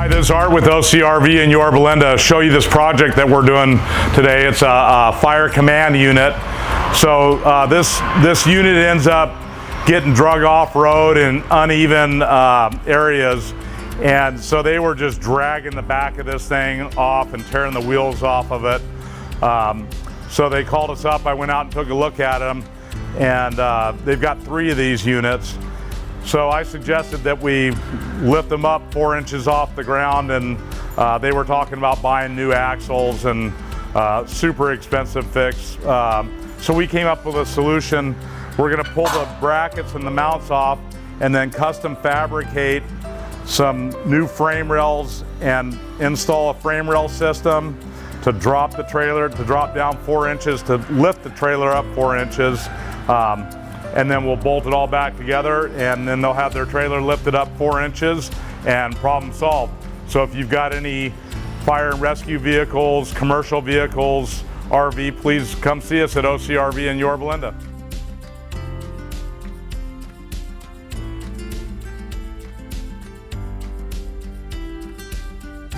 Hi, this is Art with OCRV in Yorba Linda. Show you this project that we're doing today. It's a fire command unit. So this unit ends up getting drug off road in uneven areas, and so they were just dragging the back of this thing off and tearing the wheels off of it. So they called us up. I went out and took a look at them, and they've got 3 of these units. So I suggested that we lift them up 4 inches off the ground, and they were talking about buying new axles and super expensive fix. So we came up with a solution. We're gonna pull the brackets and the mounts off and then custom fabricate some new frame rails and install a frame rail system to drop the trailer, to drop down 4 inches, to lift the trailer up 4 inches. And then we'll bolt it all back together, and then they'll have their trailer lifted up 4 inches and problem solved. So if you've got any fire and rescue vehicles, commercial vehicles, RV, please come see us at OCRV in Yorba Linda.